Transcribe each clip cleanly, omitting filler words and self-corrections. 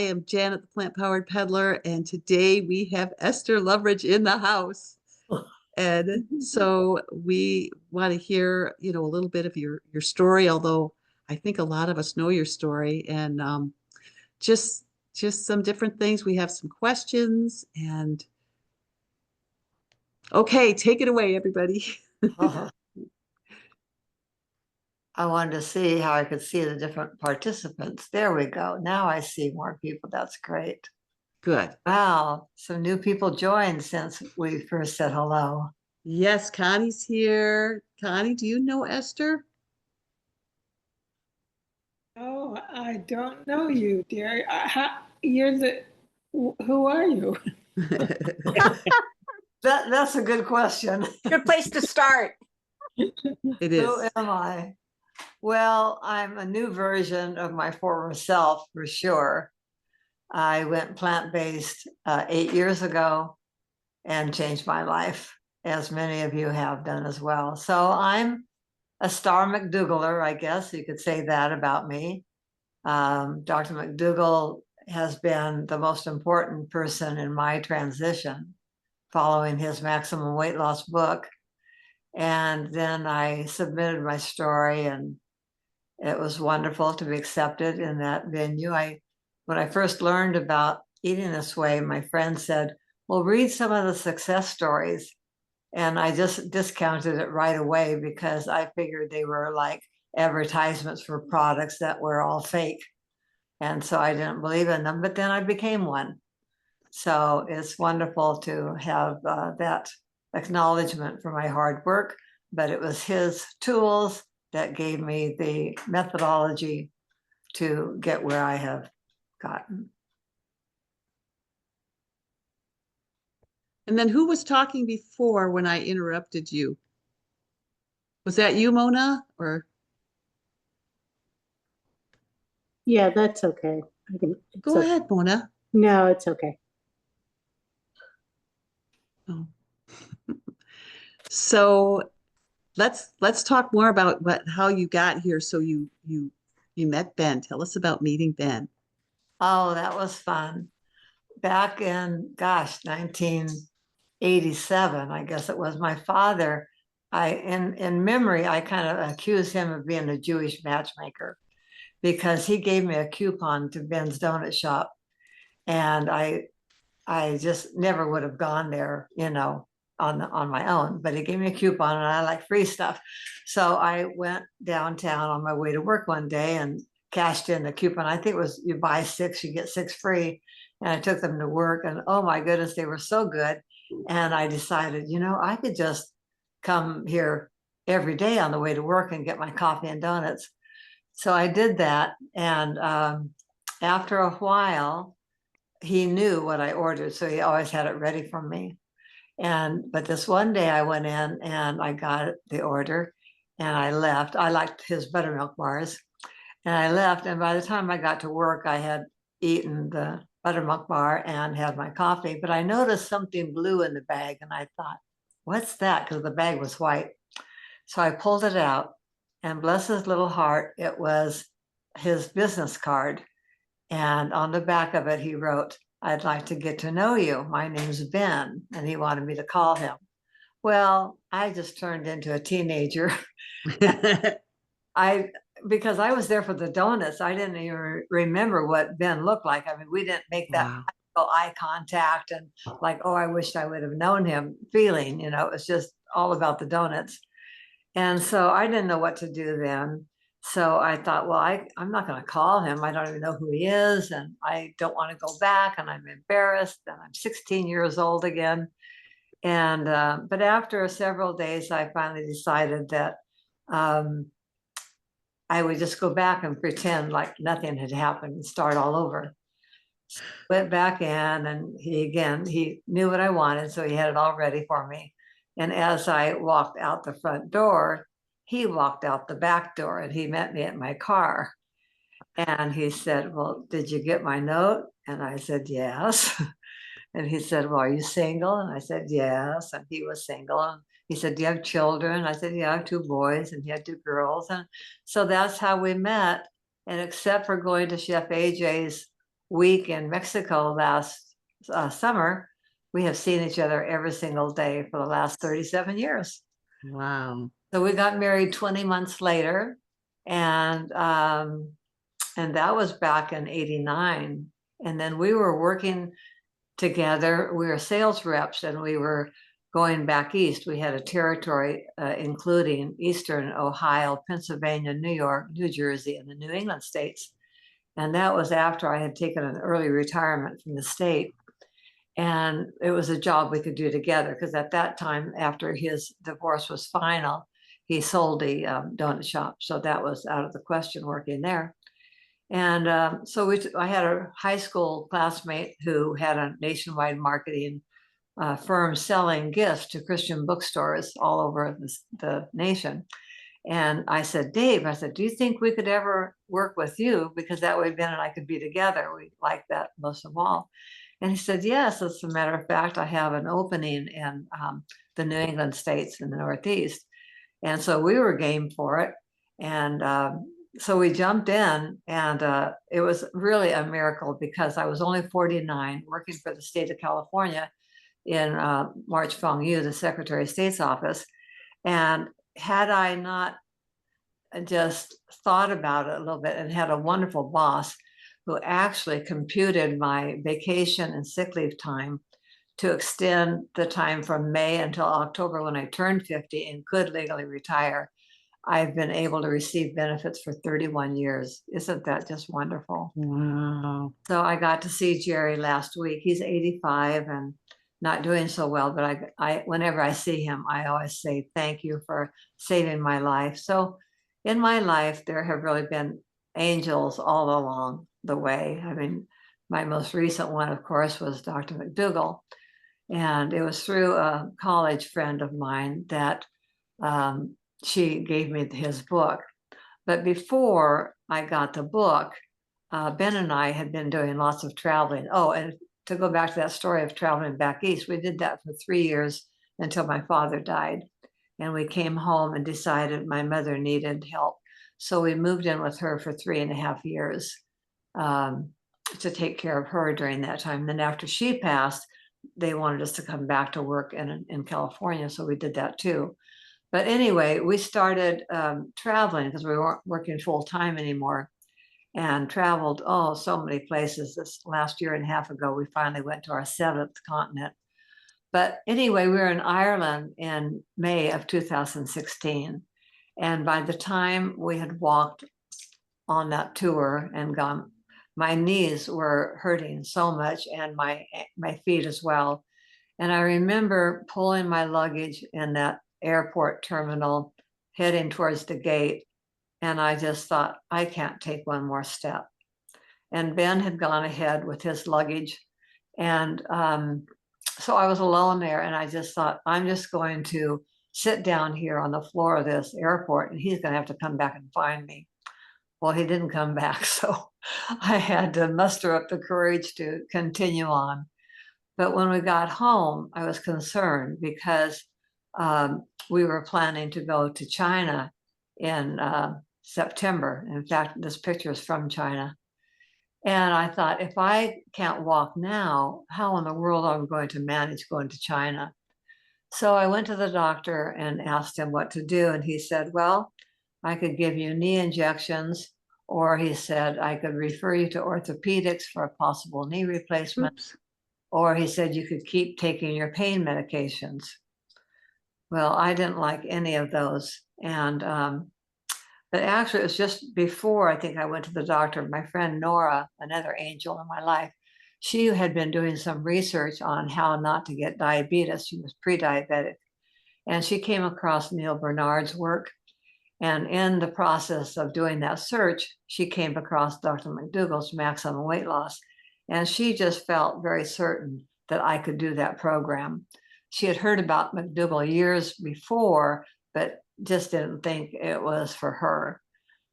I am Janet, the Plant Powered Peddler, and today we have Esther Loveridge in the house. And so we want to hear, a little bit of your story, although I think a lot of us know your story, and just just some different things. We have some questions, and okay, take it away, everybody. I wanted to see how I could see the different participants. There we go. Now I see more people. That's great. Good. Wow, some new people joined since we first said hello. Yes, Connie's here. Connie, do you know Esther? Oh, I don't know you, dear. You're who are you? That's a good question. Good place to start. It Who is. am I? Well, I'm a new version of my former self for sure. I went plant-based 8 years ago and changed my life, as many of you have done as well. So I'm a Star McDougall, I guess you could say that about me. Dr. McDougall has been the most important person in my transition following his Maximum Weight Loss book. And then I submitted my story, and it was wonderful to be accepted in that venue. When I first learned about eating this way, my friend said, well, read some of the success stories. And I just discounted it right away because I figured they were like advertisements for products that were all fake. And so I didn't believe in them, but then I became one. So it's wonderful to have that acknowledgement for my hard work, but it was his tools that gave me the methodology to get where I have gotten. And then who was talking before when I interrupted you? Was that you, Mona, or? Yeah, that's okay. Go ahead, Mona. No, it's okay. Oh. So let's talk more about how you got here. So you met Ben. Tell us about meeting Ben. Oh, that was fun. Back in, gosh, 1987, I guess it was, my father, in memory, I kind of accuse him of being a Jewish matchmaker because he gave me a coupon to Ben's Donut Shop. And I just never would have gone there, on my own, but he gave me a coupon and I like free stuff. So I went downtown on my way to work one day and cashed in the coupon. I think it was you buy 6, you get 6 free. And I took them to work and oh my goodness, they were so good. And I decided, I could just come here every day on the way to work and get my coffee and donuts. So I did that. And after a while, he knew what I ordered. So he always had it ready for me. But this one day I went in and I got the order and I left. I liked his buttermilk bars and I left. And by the time I got to work, I had eaten the buttermilk bar and had my coffee, but I noticed something blue in the bag and I thought, what's that? Because the bag was white. So I pulled it out and bless his little heart, it was his business card. And on the back of it, he wrote, I'd like to get to know you. My name's Ben. And he wanted me to call him. Well, I just turned into a teenager. Because I was there for the donuts, I didn't even remember what Ben looked like. I mean, we didn't make that eye contact and like, oh, I wish I would have known him feeling, it was just all about the donuts. And so I didn't know what to do then. So I thought, well, I'm not going to call him. I don't even know who he is. And I don't want to go back. And I'm embarrassed. And I'm 16 years old again. And, but after several days, I finally decided that I would just go back and pretend like nothing had happened and start all over. So I went back in and he knew what I wanted. So he had it all ready for me. And as I walked out the front door, he walked out the back door and he met me at my car. And he said, well, did you get my note? And I said, yes. And he said, well, are you single? And I said, yes. And he was single. And he said, do you have children? I said, yeah, I have 2 boys and he had 2 girls. And so that's how we met. And except for going to Chef AJ's week in Mexico last summer, we have seen each other every single day for the last 37 years. Wow. So we got married 20 months later, and that was back in '89. And then we were working together. We were sales reps, and we were going back east. We had a territory including Eastern Ohio, Pennsylvania, New York, New Jersey, and the New England states. And that was after I had taken an early retirement from the state. And it was a job we could do together, because at that time, after his divorce was final, he sold the donut shop. So that was out of the question, working there. And I had a high school classmate who had a nationwide marketing firm selling gifts to Christian bookstores all over the nation. And I said, Dave, I said, do you think we could ever work with you? Because that way Ben and I could be together. We like that most of all. And he said, yes, as a matter of fact, I have an opening in the New England states in the Northeast. And so we were game for it. And so we jumped in, and it was really a miracle, because I was only 49, working for the state of California in March Fong Yu, the Secretary of State's office. And had I not just thought about it a little bit, and had a wonderful boss who actually computed my vacation and sick leave time to extend the time from May until October, when I turned 50 and could legally retire, I've been able to receive benefits for 31 years. Isn't that just wonderful? Wow. So I got to see Jerry last week. He's 85 and not doing so well, but I whenever I see him, I always say, thank you for saving my life. So in my life, there have really been angels all along the way. I mean, my most recent one, of course, was Dr. McDougall. And it was through a college friend of mine that she gave me his book. But before I got the book, Ben and I had been doing lots of traveling. Oh, and to go back to that story of traveling back east, we did that for 3 years until my father died. And we came home and decided my mother needed help. So we moved in with her for 3.5 years to take care of her during that time. Then after she passed, they wanted us to come back to work in California. So we did that too. But anyway, we started traveling, because we weren't working full time anymore, and traveled, so many places. This last year and a half ago, we finally went to our 7th continent. But anyway, we were in Ireland in May of 2016. And by the time we had walked on that tour and gone, my knees were hurting so much, and my feet as well. And I remember pulling my luggage in that airport terminal, heading towards the gate. And I just thought, I can't take one more step. And Ben had gone ahead with his luggage. And so I was alone there, and I just thought, I'm just going to sit down here on the floor of this airport, and he's going to have to come back and find me. Well, he didn't come back. So I had to muster up the courage to continue on. But when we got home, I was concerned, because we were planning to go to China in September. In fact, this picture is from China. And I thought, if I can't walk now, how in the world am I going to manage going to China? So I went to the doctor and asked him what to do. And he said, well, I could give you knee injections, or he said, I could refer you to orthopedics for a possible knee replacement. Oops. Or he said, you could keep taking your pain medications. Well, I didn't like any of those. And but actually, it was just before I think I went to the doctor. My friend Nora, another angel in my life, she had been doing some research on how not to get diabetes. She was pre-diabetic. And she came across Neil Bernard's work. And in the process of doing that search, she came across Dr. McDougall's Maximum Weight Loss. And she just felt very certain that I could do that program. She had heard about McDougall years before, but just didn't think it was for her.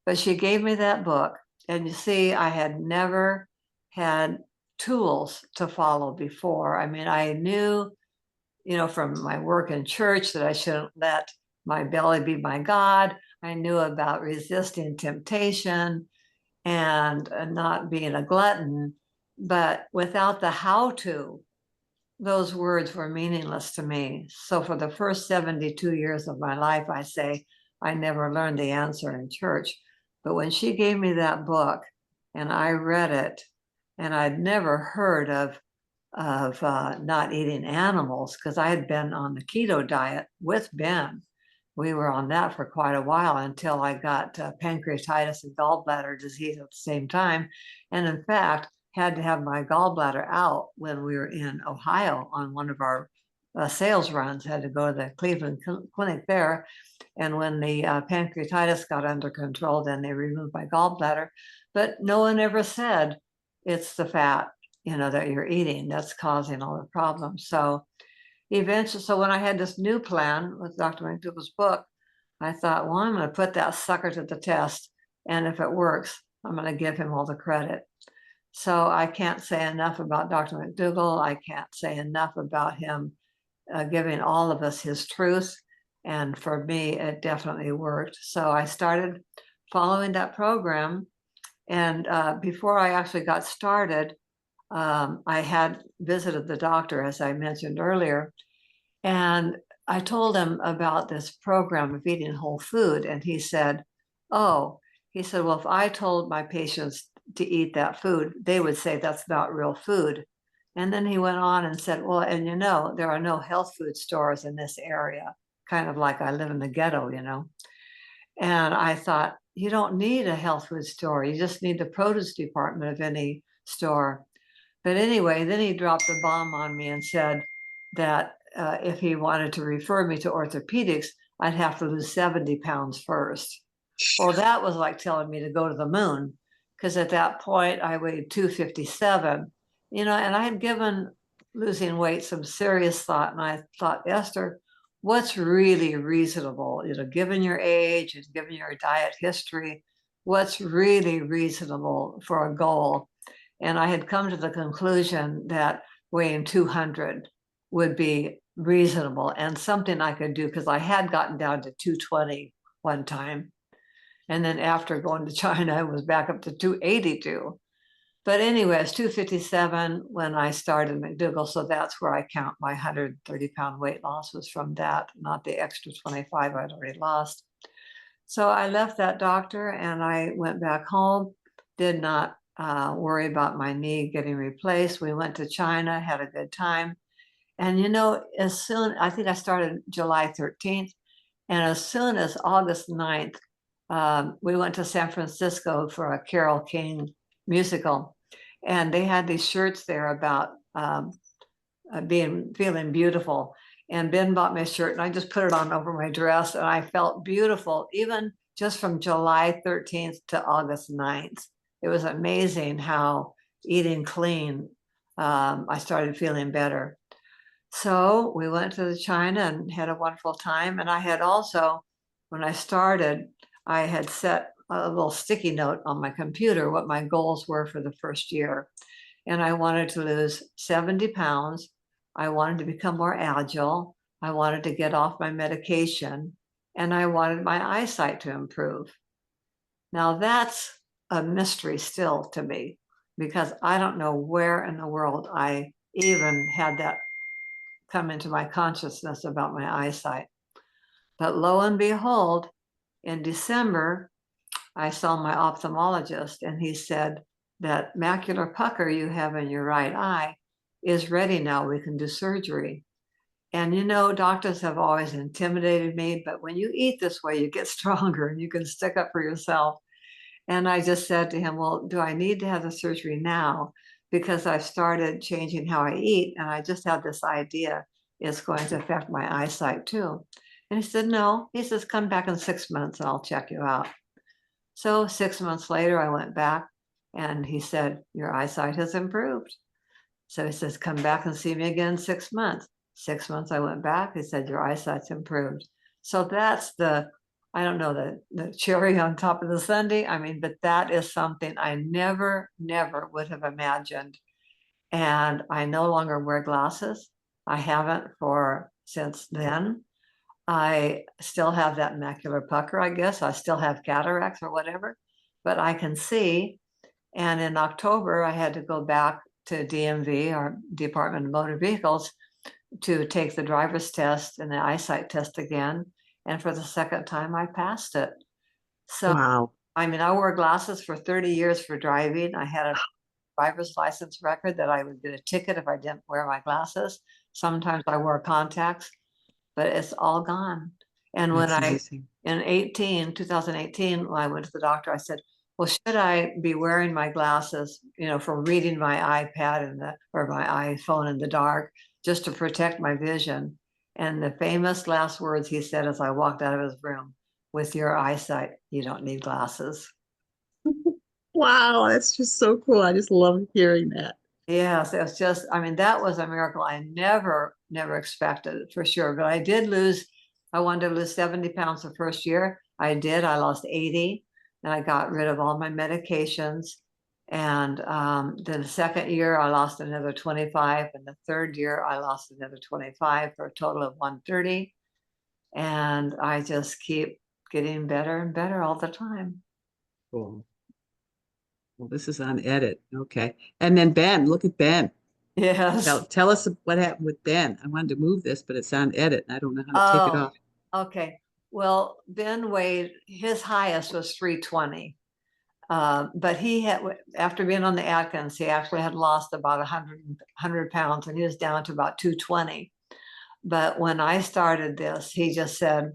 But she gave me that book. And you see, I had never had tools to follow before. I mean, I knew, from my work in church, that I shouldn't let my belly be my God. I knew about resisting temptation and not being a glutton. But without the how to, those words were meaningless to me. So for the first 72 years of my life, I say, I never learned the answer in church. But when she gave me that book and I read it, and I'd never heard of not eating animals, because I had been on the keto diet with Ben. We were on that for quite a while until I got pancreatitis and gallbladder disease at the same time. And in fact, had to have my gallbladder out when we were in Ohio on one of our sales runs, had to go to the Cleveland clinic there. And when the pancreatitis got under control, then they removed my gallbladder. But no one ever said it's the fat, that you're eating that's causing all the problems. So eventually, so when I had this new plan with Dr. McDougall's book, I thought, well, I'm going to put that sucker to the test. And if it works, I'm going to give him all the credit. So I can't say enough about Dr. McDougall. I can't say enough about him giving all of us his truth. And for me, it definitely worked. So I started following that program. And before I actually got started, I had visited the doctor, as I mentioned earlier, and I told him about this program of eating whole food. And he said, well, if I told my patients to eat that food, they would say that's not real food. And then he went on and said, well, and there are no health food stores in this area, kind of like I live in the ghetto, And I thought, you don't need a health food store. You just need the produce department of any store. But anyway, then he dropped the bomb on me and said that if he wanted to refer me to orthopedics, I'd have to lose 70 pounds first. Well, that was like telling me to go to the moon, because at that point I weighed 257, and I had given losing weight some serious thought. And I thought, Esther, what's really reasonable, given your age and given your diet history, what's really reasonable for a goal? And I had come to the conclusion that weighing 200 would be reasonable and something I could do, because I had gotten down to 220 one time. And then after going to China, I was back up to 282. But anyway, it's 257 when I started McDougall. So that's where I count my 130-pound weight loss was from that, not the extra 25 I'd already lost. So I left that doctor and I went back home, did not worry about my knee getting replaced. We went to China, had a good time. And I think I started July 13th. And as soon as August 9th, we went to San Francisco for a Carole King musical. And they had these shirts there about feeling beautiful. And Ben bought me a shirt and I just put it on over my dress and I felt beautiful, even just from July 13th to August 9th. It was amazing how eating clean, I started feeling better. So we went to China and had a wonderful time. And I had also, when I started, I had set a little sticky note on my computer what my goals were for the first year. And I wanted to lose 70 pounds. I wanted to become more agile. I wanted to get off my medication. And I wanted my eyesight to improve. Now that's a mystery still to me, because I don't know where in the world I even had that come into my consciousness about my eyesight. But lo and behold, in December, I saw my ophthalmologist and he said that macular pucker you have in your right eye is ready now. We can do surgery. And doctors have always intimidated me, but when you eat this way, you get stronger and you can stick up for yourself. And I just said to him, well, do I need to have the surgery now? Because I've started changing how I eat. And I just have this idea it's going to affect my eyesight too. And he said, no. He says, come back in 6 months and I'll check you out. So 6 months later, I went back and he said, your eyesight has improved. So he says, come back and see me again in 6 months. 6 months I went back. He said, your eyesight's improved. So that's I don't know, the cherry on top of the sundae. But that is something I never would have imagined. And I no longer wear glasses. I haven't since then. I still have that macular pucker, I guess. I still have cataracts or whatever, but I can see. And in October, I had to go back to DMV, or Department of Motor Vehicles, to take the driver's test and the eyesight test again. And for the second time, I passed it. So, Wow. I mean, I wore glasses for 30 years for driving. I had a driver's license record that I would get a ticket if I didn't wear my glasses. Sometimes I wore contacts, but it's all gone. And when That's amazing. in 2018, when I went to the doctor, I said, well, should I be wearing my glasses, for reading my iPad or my iPhone in the dark, just to protect my vision? And the famous last words he said as I walked out of his room: with your eyesight, you don't need glasses. Wow, that's just so cool. I just love hearing that. Yes, it's just, I mean, that was a miracle. I never expected, for sure. But I wanted to lose 70 pounds the first year. I did. I lost 80, and I got rid of all my medications. And then the second year, I lost another 25. And the third year, I lost another 25 for a total of 130. And I just keep getting better and better all the time. Cool. Well, this is on edit. Okay. And then Ben, look at Ben. Yes. Tell us what happened with Ben. I wanted to move this, but it's on edit. I don't know how to take it off. Okay. Well, Ben weighed, his highest was 320. But he had, after being on the Atkins, he actually had lost about 100 pounds, and he was down to about 220. But when I started this, he just said,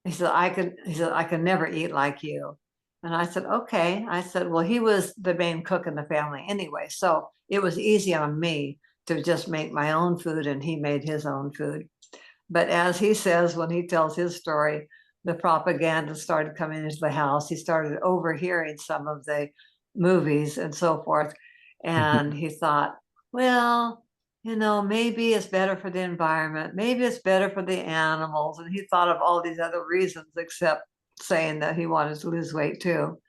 I could never eat like you. And I said, okay. I said, well, he was the main cook in the family anyway. So it was easy on me to just make my own food, and he made his own food. But as he says, when he tells his story, the propaganda started coming into the house. He started overhearing some of the movies and so forth. And he thought, well, maybe it's better for the environment. Maybe it's better for the animals. And he thought of all these other reasons, except saying that he wanted to lose weight too.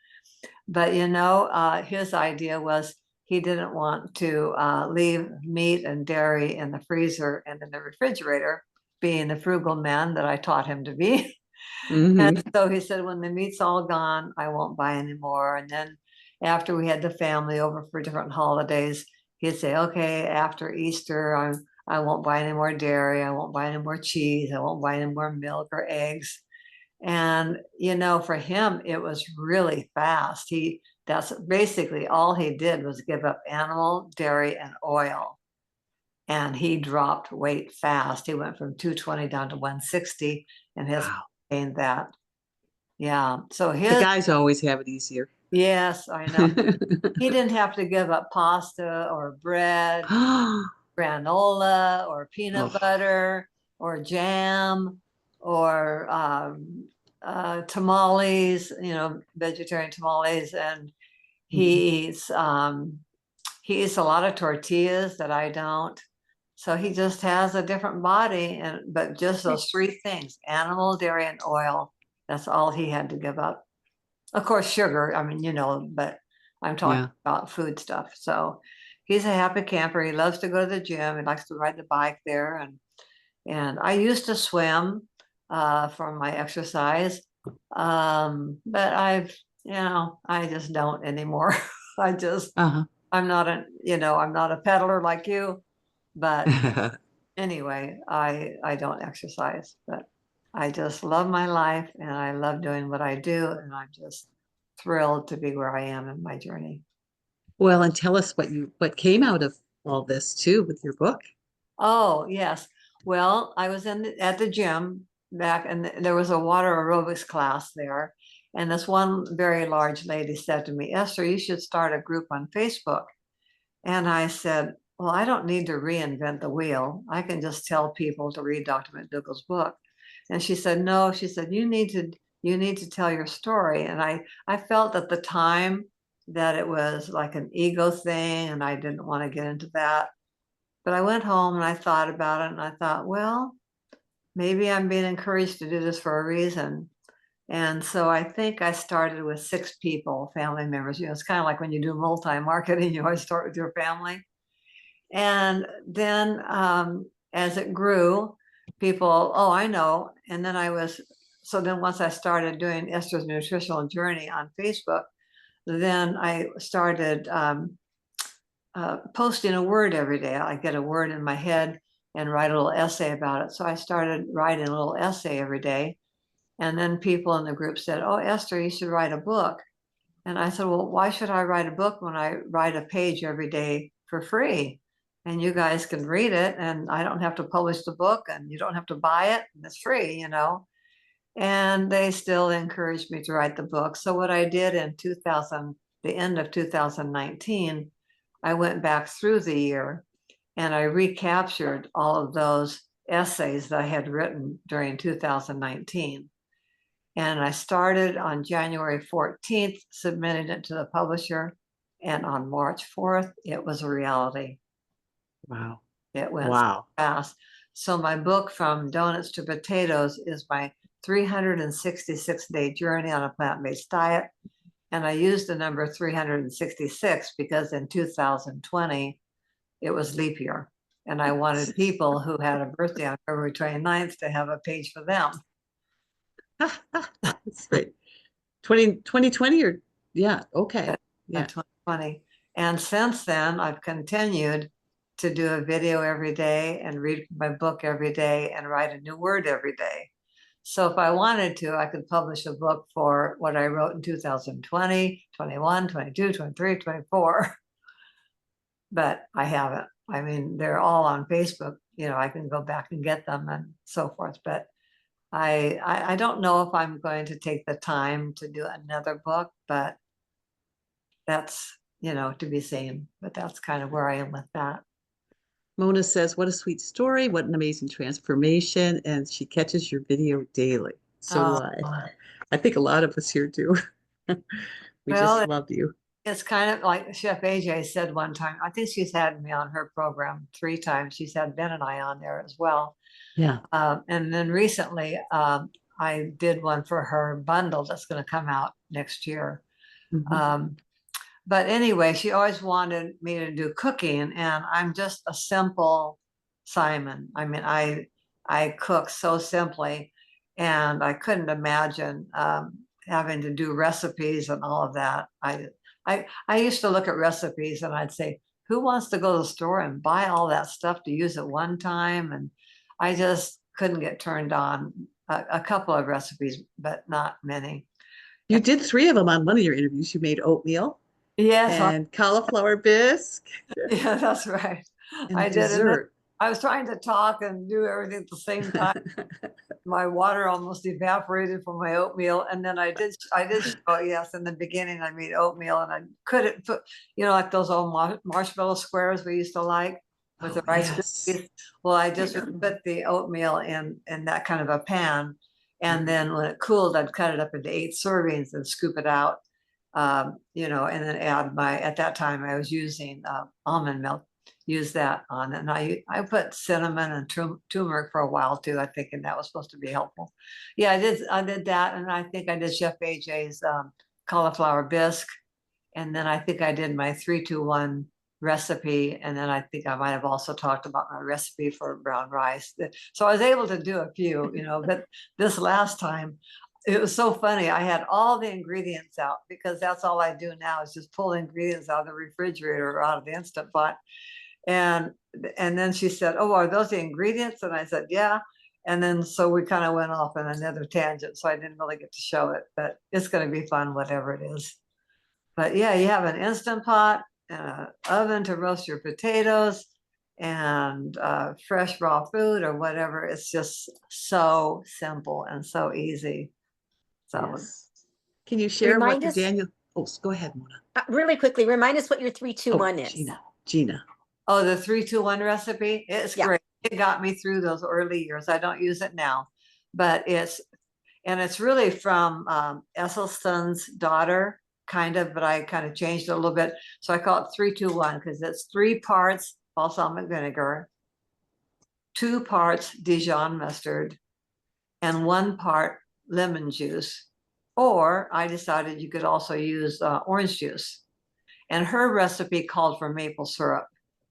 But, his idea was he didn't want to leave meat and dairy in the freezer and in the refrigerator, being the frugal man that I taught him to be. And so he said, when the meat's all gone, I won't buy any more. And then after we had the family over for different holidays, he'd say, okay, after Easter, I won't buy any more dairy. I won't buy any more cheese. I won't buy any more milk or eggs. And, for him, it was really fast. That's basically all he did was give up animal, dairy, and oil. And he dropped weight fast. He went from 220 down to 160, and has gained that. Yeah. So The guys always have it easier. Yes, I know. He didn't have to give up pasta or bread, granola or peanut butter or jam or tamales, vegetarian tamales. And he eats a lot of tortillas that I don't. So he just has a different body, but just those three things: animal, dairy, and oil. That's all he had to give up. Of course, sugar, I mean, but I'm talking about food stuff. So he's a happy camper. He loves to go to the gym. He likes to ride the bike there. And I used to swim for my exercise. But I just don't anymore. I'm not I'm not a peddler like you, but anyway, I don't exercise, but I just love my life, and I love doing what I do, and I'm just thrilled to be where I am in my journey. Well, and tell us what came out of all this too with your book. Oh, yes. Well, I was at the gym back, and there was a water aerobics class there. And this one very large lady said to me, Esther, you should start a group on Facebook. And I said, well, I don't need to reinvent the wheel. I can just tell people to read Dr. McDougall's book. And she said, no, she said, you need to tell your story. And I felt at the time that it was like an ego thing, and I didn't want to get into that. But I went home and I thought about it, and I thought, well, maybe I'm being encouraged to do this for a reason. And so I think I started with 6 people, family members. It's kind of like when you do multi-marketing, you always start with your family. And then as it grew, people, oh, I know. And then then once I started doing Esther's Nutritional Journey on Facebook, then I started posting a word every day. I get a word in my head and write a little essay about it. So I started writing a little essay every day. And then people in the group said, "Oh, Esther, you should write a book." And I said, "Well, why should I write a book when I write a page every day for free? And you guys can read it, and I don't have to publish the book, and you don't have to buy it, and it's free, you know." And they still encouraged me to write the book. So what I did in the end of 2019, I went back through the year and I recaptured all of those essays that I had written during 2019. And I started on January 14th, submitting it to the publisher. And on March 4th, it was a reality. Wow. It went Wow. fast. So my book, From Donuts to Potatoes, is my 366-day journey on a plant-based diet. And I used the number 366 because in 2020, it was leap year. And I wanted people who had a birthday on February 29th to have a page for them. That's great. 2020 or yeah, okay. Yeah. 2020. And since then, I've continued to do a video every day and read my book every day and write a new word every day. So if I wanted to, I could publish a book for what I wrote in 2020, 21, 22, 23, 24. But I haven't. I mean, they're all on Facebook. You know, I can go back and get them and so forth. But I don't know if I'm going to take the time to do another book, but that's, you know, to be seen. But that's kind of where I am with that. Mona says, what a sweet story. What an amazing transformation. And she catches your video daily. So do I. I think a lot of us here do. We Well, just love you. it's kind of like Chef AJ said one time. I think she's had me on her program 3 times. She's had Ben and I on there as well. Yeah. And then recently, I did one for her bundle that's going to come out next year. Mhm. But anyway, she always wanted me to do cooking, and I'm just a simple Simon. I mean, I cook so simply, and I couldn't imagine having to do recipes and all of that. I used to look at recipes and I'd say, who wants to go to the store and buy all that stuff to use at one time? And I just couldn't get turned on. A couple of recipes, but not many. You did 3 of them on one of your interviews. You made oatmeal Yes, and cauliflower bisque yeah, that's right. and I a did. And then dessert. I was trying to talk and do everything at the same time. My water almost evaporated from my oatmeal. And then I did show, yes, in the beginning I made oatmeal and I couldn't put, you know, like those old marshmallow squares we used to like with the Rice Krispies. Well, I just would put the oatmeal in that kind of a pan. And then when it cooled, I'd cut it up into 8 servings and scoop it out. You know, and then add at that time I was using almond milk, use that on it. And I put cinnamon and turmeric for a while too, I think, and that was supposed to be helpful. Yeah, I did that. And I think I did Chef AJ's cauliflower bisque. And then I think I did my 3-2-1 recipe. And then I think I might have also talked about my recipe for brown rice. So I was able to do a few, you know, but this last time, it was so funny. I had all the ingredients out because that's all I do now is just pull ingredients out of the refrigerator or out of the Instant Pot. And then she said, "Oh, are those the ingredients?" And I said, "Yeah." And then so we kind of went off on another tangent. So I didn't really get to show it, but it's going to be fun, whatever it is. But yeah, you have an Instant Pot, an oven to roast your potatoes, and fresh raw food or whatever. It's just so simple and so easy. So Yes. Can you share what Remind the us, Daniel? Oh, go ahead, Mona. really quickly, remind us what your 3-2-1 is. Gina. oh, the 3-2-1 recipe, it's Yeah. great. It got me through those early years. I don't use it now, but it's really from Esselstyn's daughter, kind of, but I kind of changed it a little bit. So I call it 3-2-1 because it's 3 parts balsamic vinegar, 2 parts Dijon mustard, and 1 part lemon juice. Or I decided you could also use orange juice. And her recipe called for maple syrup,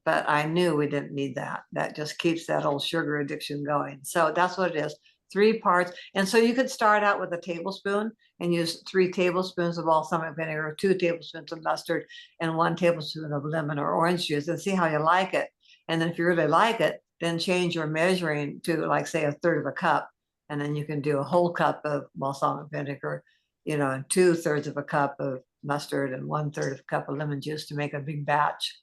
but I knew we didn't need that. That just keeps that old sugar addiction going. So that's what it is, 3 parts. And so you could start out with a tablespoon and use 3 tablespoons of balsamic vinegar, 2 tablespoons of mustard, and 1 tablespoon of lemon or orange juice, and see how you like it. And then if you really like it, then change your measuring to, like, say, 1/3 of a cup. And then you can do a whole cup of balsamic vinegar, you know, and 2/3 of a cup of mustard and 1/3 of a cup of lemon juice to make a big batch.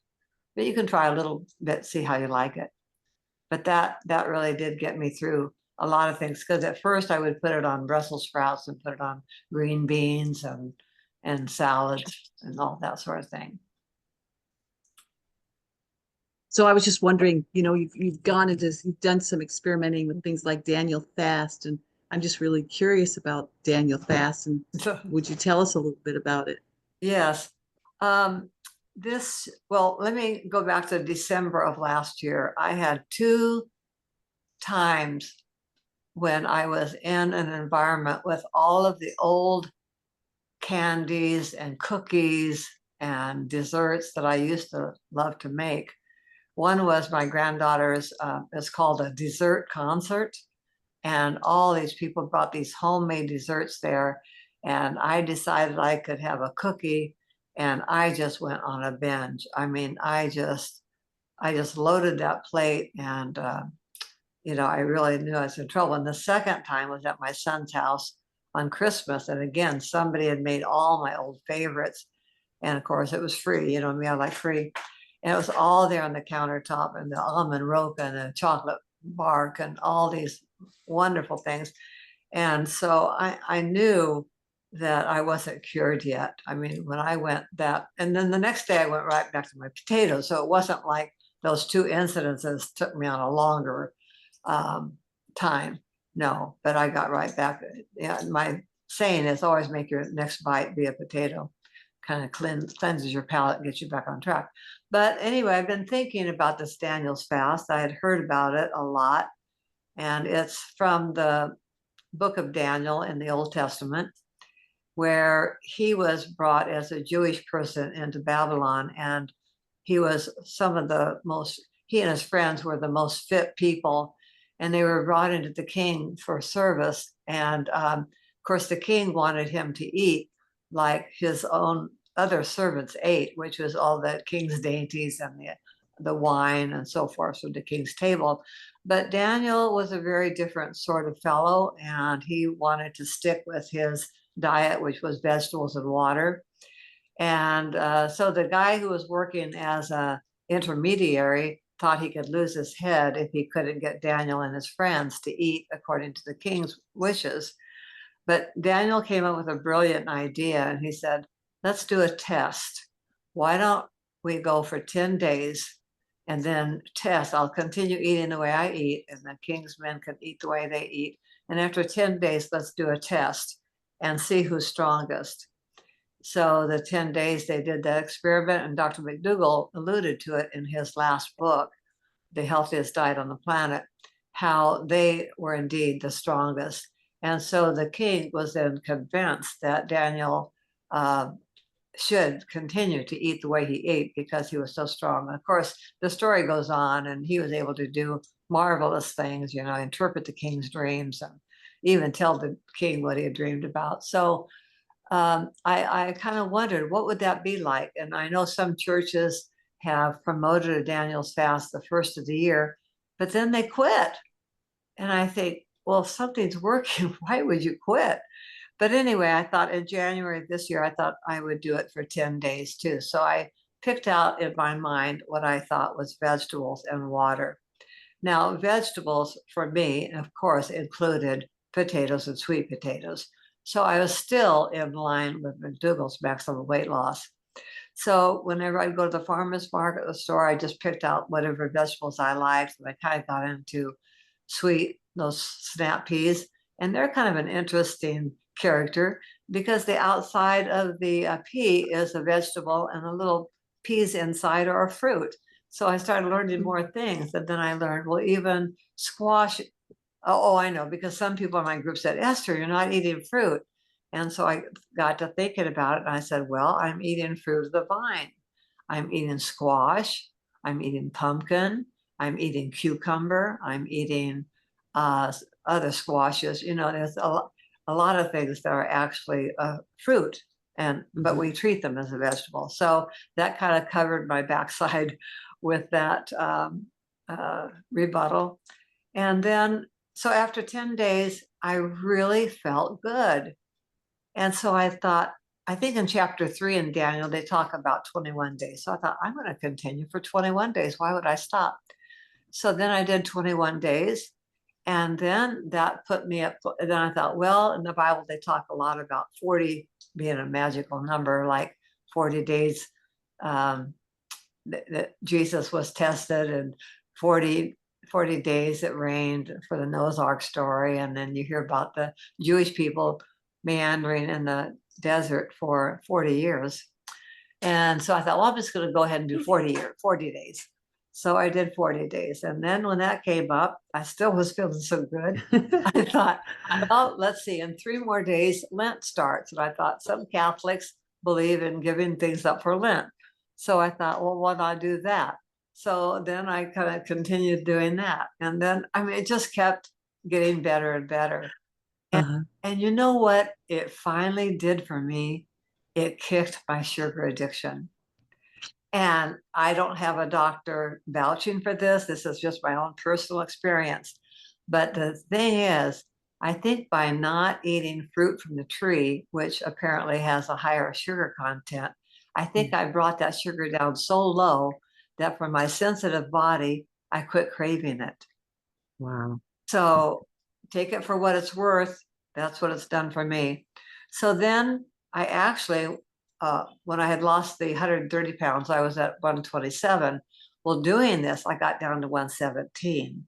But you can try a little bit, see how you like it. But that really did get me through a lot of things, because at first I would put it on Brussels sprouts and put it on green beans and salads and all that sort of thing. So I was just wondering, you know, you've gone into, you've done some experimenting with things like Daniel fast, and I'm just really curious about Daniel fast. And would you tell us a little bit about it? Yes. Well, let me go back to December of last year. I had 2 times when I was in an environment with all of the old candies and cookies and desserts that I used to love to make. One was my granddaughter's, it's called a dessert concert. And all these people brought these homemade desserts there. And I decided I could have a cookie, and I just went on a binge. I mean, I just loaded that plate, and you know, I really knew I was in trouble. And the second time was at my son's house on Christmas. And again, somebody had made all my old favorites. And of course, it was free. You know me, I like free. And it was all there on the countertop, and the almond roca and the chocolate bark and all these wonderful things. And so I knew that I wasn't cured yet. I mean, when I went that, and then the next day I went right back to my potatoes. So it wasn't like those 2 incidences took me on a longer time. No, but I got right back. Yeah, my saying is always make your next bite be a potato. Kind of cleanses your palate and gets you back on track. But anyway, I've been thinking about this Daniel's fast. I had heard about it a lot, and it's from the book of Daniel in the Old Testament, where he was brought as a Jewish person into Babylon, and he was he and his friends were the most fit people, and they were brought into the king for service. And of course, the king wanted him to eat like his own other servants ate, which was all the king's dainties and the wine and so forth from the king's table. But Daniel was a very different sort of fellow, and he wanted to stick with his diet, which was vegetables and water. And so the guy who was working as a intermediary thought he could lose his head if he couldn't get Daniel and his friends to eat according to the king's wishes. But Daniel came up with a brilliant idea, and he said, let's do a test. Why don't we go for 10 days and then test? I'll continue eating the way I eat, and the king's men can eat the way they eat. And after 10 days, let's do a test and see who's strongest. So the 10 days they did that experiment, and Dr. McDougall alluded to it in his last book, The Healthiest Diet on the Planet, how they were indeed the strongest. And so the king was then convinced that Daniel should continue to eat the way he ate because he was so strong. And of course, the story goes on, and he was able to do marvelous things, you know, interpret the king's dreams and even tell the king what he had dreamed about. So I kind of wondered, what would that be like? And I know some churches have promoted a Daniel's fast the first of the year, but then they quit. And I think, well, if something's working, why would you quit? But anyway, I thought in January of this year, I thought I would do it for 10 days too. So I picked out in my mind what I thought was vegetables and water. Now, vegetables for me, of course, included potatoes and sweet potatoes. So I was still in line with McDougall's maximum weight loss. So whenever I'd go to the farmer's market or the store, I just picked out whatever vegetables I liked. And I kind of got into those snap peas. And they're kind of an interesting character because the outside of the pea is a vegetable, and the little peas inside are a fruit. So I started learning more things. And then I learned, well, even squash. Oh, I know, because some people in my group said, Esther, you're not eating fruit. And so I got to thinking about it, and I said, well, I'm eating fruit of the vine. I'm eating squash. I'm eating pumpkin. I'm eating cucumber. I'm eating other squashes. You know, there's a lot of things that are actually fruit, but we treat them as a vegetable. So that kind of covered my backside with that rebuttal. And then, so after 10 days, I really felt good. And so I thought, I think in chapter 3 in Daniel, they talk about 21 days. So I thought, I'm going to continue for 21 days. Why would I stop? So then I did 21 days. And then that put me up. And then I thought, well, in the Bible, they talk a lot about 40 being a magical number, like 40 days that Jesus was tested, and 40 days it rained for the Noah's Ark story. And then you hear about the Jewish people meandering in the desert for 40 years. And so I thought, well, I'm just going to go ahead and do 40 days. So I did 40 days. And then when that came up, I still was feeling so good. I thought, well, let's see, in 3 more days, Lent starts. And I thought some Catholics believe in giving things up for Lent. So I thought, well, why not do that? So then I kind of continued doing that. And then, I mean, it just kept getting better and better. And you know what it finally did for me? It kicked my sugar addiction. And I don't have a doctor vouching for this. This is just my own personal experience. But the thing is, I think by not eating fruit from the tree, which apparently has a higher sugar content, I think I brought that sugar down so low that for my sensitive body, I quit craving it. Wow. So take it for what it's worth. That's what it's done for me. So then I actually, when I had lost the 130 pounds, I was at 127. Well, doing this, I got down to 117.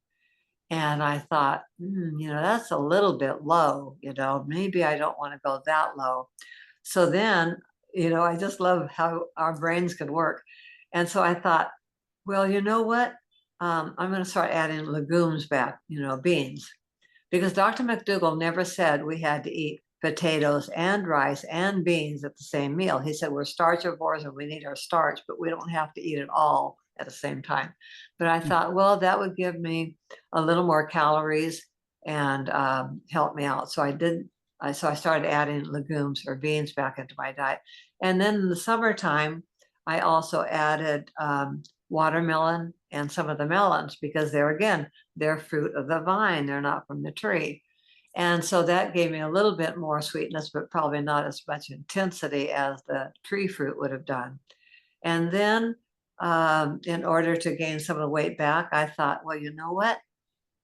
And I thought, you know, that's a little bit low, you know, maybe I don't want to go that low. So then, you know, I just love how our brains can work. And so I thought, well, you know what? I'm going to start adding legumes back, you know, beans. Because Dr. McDougall never said we had to eat potatoes and rice and beans at the same meal. He said we're starchivores and we need our starch, but we don't have to eat it all at the same time. But I thought, well, that would give me a little more calories and help me out. So I did. So I started adding legumes or beans back into my diet. And then in the summertime, I also added watermelon and some of the melons, because they're fruit of the vine. They're not from the tree. And so that gave me a little bit more sweetness, but probably not as much intensity as the tree fruit would have done. And then in order to gain some of the weight back, I thought, well, you know what?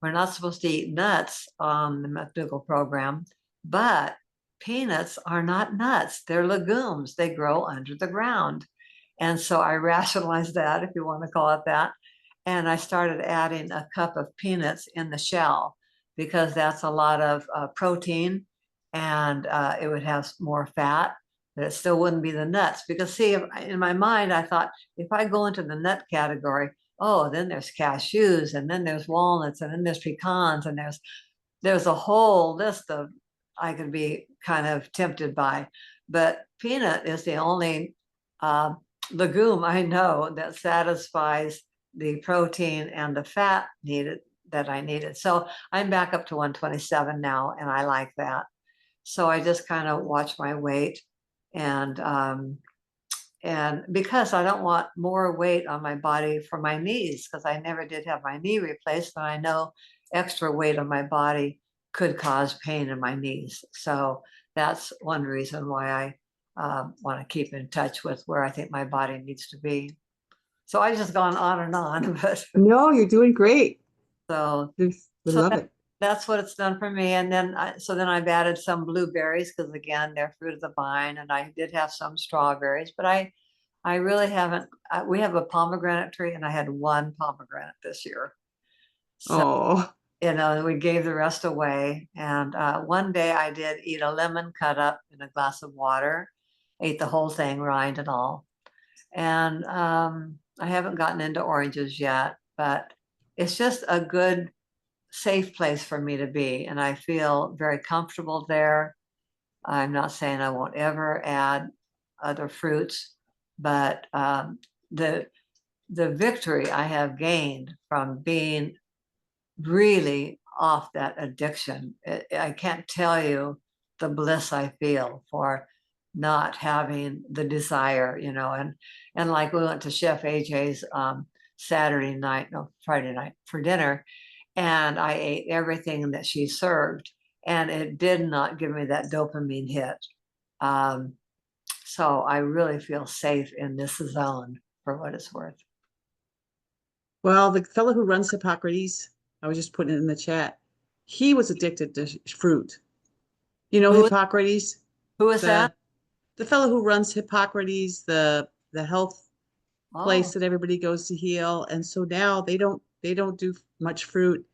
We're not supposed to eat nuts on the McDougall program, but peanuts are not nuts. They're legumes. They grow under the ground. And so I rationalized that, if you want to call it that. And I started adding a cup of peanuts in the shell, because that's a lot of protein, and it would have more fat, but it still wouldn't be the nuts. Because see, in my mind, I thought, if I go into the nut category, oh, then there's cashews, and then there's walnuts, and then there's pecans, and there's a whole list of I could be kind of tempted by. But peanut is the only legume I know that satisfies the protein and the fat that I needed. So I'm back up to 127 now, and I like that. So I just kind of watch my weight, and because I don't want more weight on my body for my knees, because I never did have my knee replaced, and I know extra weight on my body could cause pain in my knees. So that's one reason why I want to keep in touch with where I think my body needs to be. So I just gone on and on, but No, you're doing great. so We So love it. that's what it's done for me. And then then I've added some blueberries, because again, they're fruit of the vine, and I did have some strawberries, but I really haven't. We have a pomegranate tree, and I had 1 pomegranate this year. So, Oh, you know, we gave the rest away. And one day I did eat a lemon cut up in a glass of water, ate the whole thing, rind and all. And I haven't gotten into oranges yet, but it's just a good, safe place for me to be. And I feel very comfortable there. I'm not saying I won't ever add other fruits, but the victory I have gained from being really off that addiction. I can't tell you the bliss I feel for not having the desire, you know, and like we went to Chef AJ's Friday night for dinner, and I ate everything that she served, and it did not give me that dopamine hit. So I really feel safe in this zone for what it's worth. Well, the fellow who runs Hippocrates, I was just putting it in the chat. He was addicted to fruit. You know Who- Hippocrates? Who is that? The fellow who runs Hippocrates, the health place Oh, that everybody goes to heal. And so now they don't do much fruit.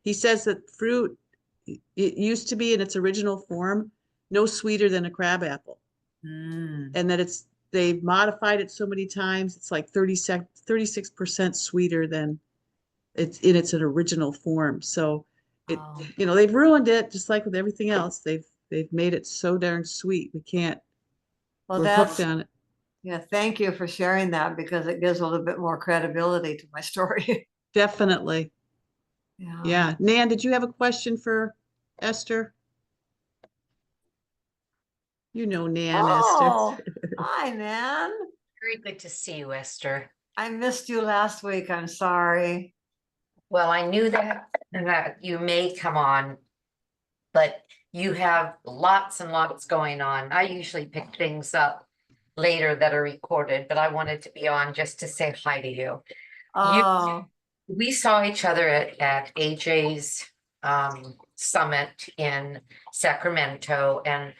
He says that fruit, it used to be in its original form, no sweeter than a crab apple. And that they've modified it so many times, it's like 36% sweeter than it's in its original form. So oh. they've ruined it just like with everything else. They've made it so darn sweet. Well, We're hooked on it. yeah, thank you for sharing that because it gives a little bit more credibility to my story. Definitely. Yeah. Yeah. Nan, did you have a question for Esther? You know Nan, Oh, Esther. hi, Nan. Very good to see you, Esther. I missed you last week. I'm sorry. Well, I knew that you may come on, but you have lots and lots going on. I usually pick things up later that are recorded, but I wanted to be on just to say hi to you. Oh, We saw each other at AJ's summit in Sacramento, and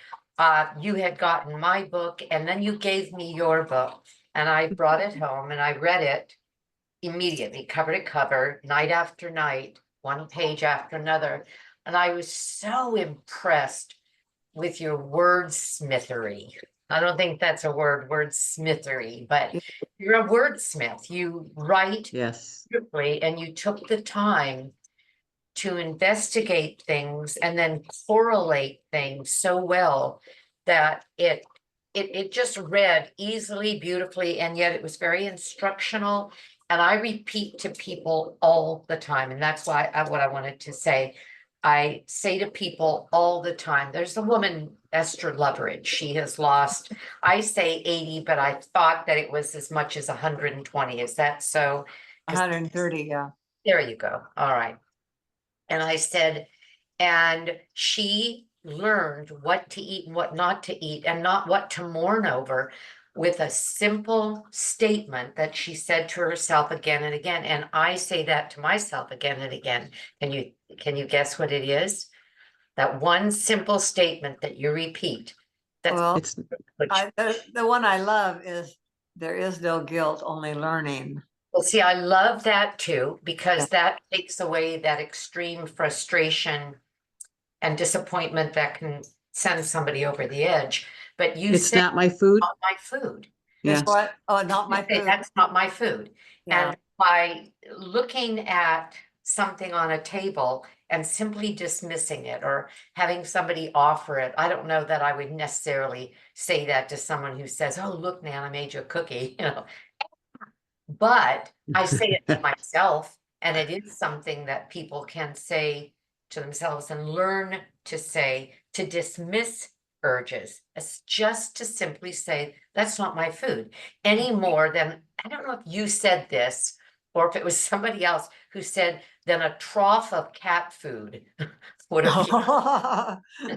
you had gotten my book, and then you gave me your book, and I brought it home and I read it immediately, cover to cover, night after night, one page after another. And I was so impressed with your wordsmithery. I don't think that's a word, wordsmithery, but you're a wordsmith. You write Yes. beautifully, and you took the time to investigate things and then correlate things so well that it just read easily, beautifully, and yet it was very instructional. And I repeat to people all the time, and that's why what I wanted to say. I say to people all the time, there's a woman, Esther Loveridge. She has lost, I say 80, but I thought that it was as much as 120. Is that so? 130, yeah. There you go. All right. And I said, and she learned what to eat and what not to eat and not what to mourn over with a simple statement that she said to herself again and again. And I say that to myself again and again. Can you guess what it is? That one simple statement that you repeat. That's Well, It's the one I love is there is no guilt, only learning. Well, see, I love that too, because Yeah. that takes away that extreme frustration and disappointment that can send somebody over the edge. But you it's said not my food. not my food. It's Yeah. what? Oh, not my You say, food. that's not my food. Yeah. And by looking at something on a table and simply dismissing it or having somebody offer it, I don't know that I would necessarily say that to someone who says, oh, look, Nan, I made you a cookie, you know. But I say it to myself, and it is something that people can say to themselves and learn to say, to dismiss urges. It's just to simply say, that's not my food, any more than, I don't know if you said this, or if it was somebody else who said, then a trough of cat food would appeal.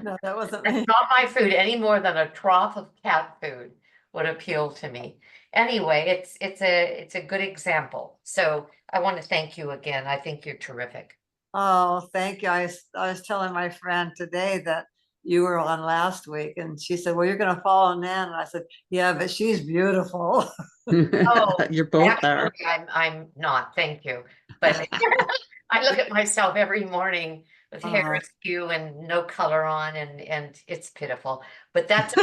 No, that wasn't me. It's not my food any more than a trough of cat food would appeal to me. Anyway, it's a good example. So I want to thank you again. I think you're terrific. Oh, thank you. I was telling my friend today that you were on last week, and she said, well, you're going to follow Nan. And I said, yeah, but she's beautiful. You're both are. Actually, I'm not, thank you. But I look at myself every morning with hair askew and no color on, and it's pitiful. But that's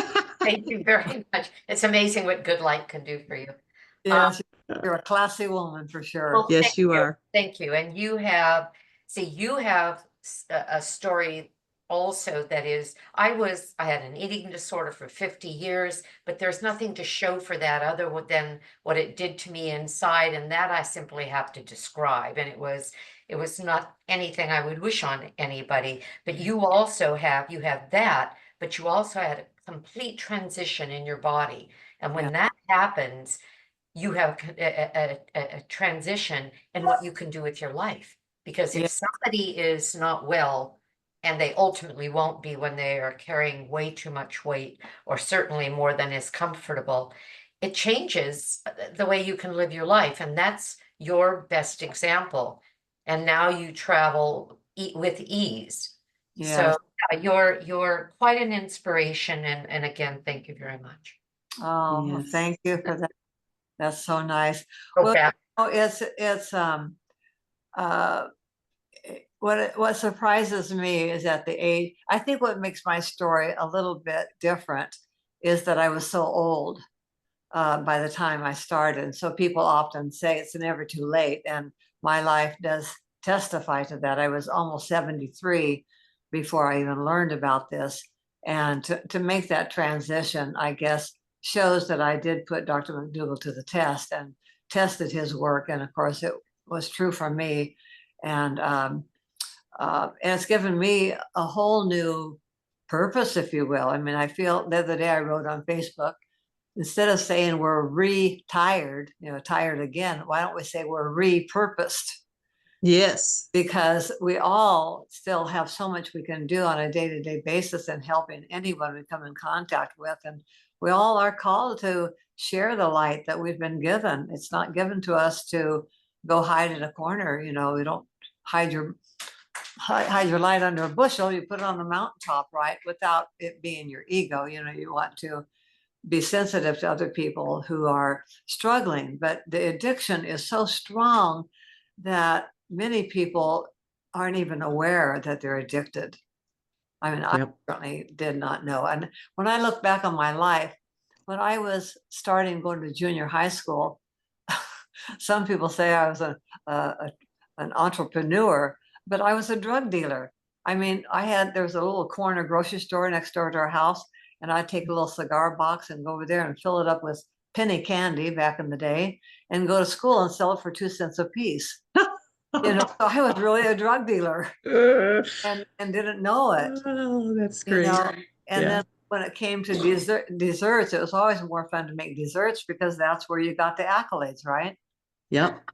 thank you very much. It's amazing what good light can do for you. Yes, you're a classy woman for sure. Well, Yes, you are. Thank you. And you have a story also that is, I had an eating disorder for 50 years, but there's nothing to show for that other than what it did to me inside. And that I simply have to describe. And it was not anything I would wish on anybody, but you have that, but you also had a complete transition in your body. And when that happens, you have a transition in what you can do with your life. Because Yeah. if somebody is not well, and they ultimately won't be when they are carrying way too much weight, or certainly more than is comfortable, it changes the way you can live your life. And that's your best example. And now you travel with ease. Yes. So you're quite an inspiration. And again, thank you very much. Oh, well, Yes. thank you for that. That's so nice. Go Well, back. it's what surprises me is at the age, I think what makes my story a little bit different is that I was so old by the time I started. So people often say it's never too late, and my life does testify to that. I was almost 73 before I even learned about this. And to make that transition, I guess, shows that I did put Dr. McDougall to the test and tested his work. And of course, it was true for me. And it's given me a whole new purpose, if you will. I mean, I feel the other day I wrote on Facebook, instead of saying we're retired, tired again, why don't we say we're repurposed? Yes. Because we all still have so much we can do on a day-to-day basis in helping anyone we come in contact with. And we all are called to share the light that we've been given. It's not given to us to go hide in a corner. We don't hide your light under a bushel. You put it on the mountaintop, right? Without it being your ego. You want to be sensitive to other people who are struggling, but the addiction is so strong that many people aren't even aware that they're addicted. I mean, I certainly did not know. And when I look back on my life, when I was starting going to junior high school, some people say I was an entrepreneur, but I was a drug dealer. I mean, there was a little corner grocery store next door to our house, and I'd take a little cigar box and go over there and fill it up with penny candy back in the day and go to school and sell it for 2 cents a piece. So I was really a drug dealer and didn't know it. Oh, that's great. And then when it came to desserts, it was always more fun to make desserts because that's where you got the accolades, right? Yep.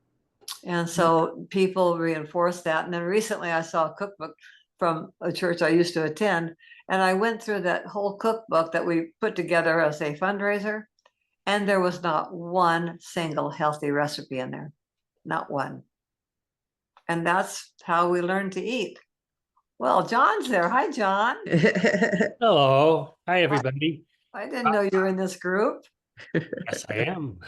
And so people reinforced that. And then recently I saw a cookbook from a church I used to attend, and I went through that whole cookbook that we put together as a fundraiser, and there was not one single healthy recipe in there, not one. And that's how we learn to eat. Well, John's there. Hi, John. Hello. Hi, everybody. I didn't know you were in this group. Yes, I am.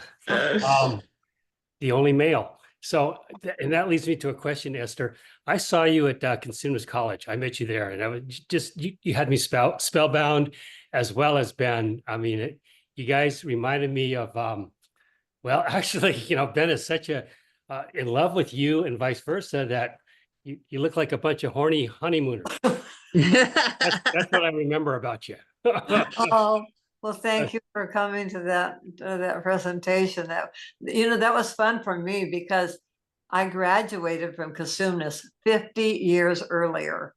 The only male. So, and that leads me to a question, Esther. I saw you at Consumers College. I met you there, and I was just, you had me spellbound, as well as Ben. I mean, you guys reminded me of, well, actually, Ben is such in love with you and vice versa, that you look like a bunch of horny honeymooners. That's what I remember about you. Oh, well, thank you for coming to that presentation. That was fun for me because I graduated from Consumnes 50 years earlier.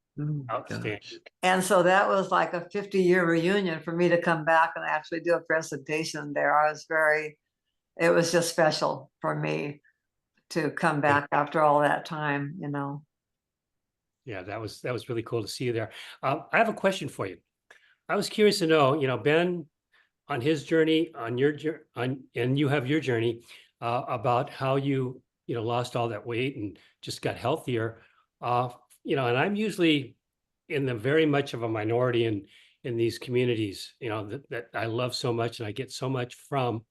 Outstanding. And so that was like a 50-year reunion for me to come back and actually do a presentation there. It was just special for me to come back after all that time, Yeah, that was really cool to see you there. I have a question for you. I was curious to know, Ben, on his journey, on your journey, and you have your journey about how you lost all that weight and just got healthier. And I'm usually in the very much of a minority in these communities, that I love so much and I get so much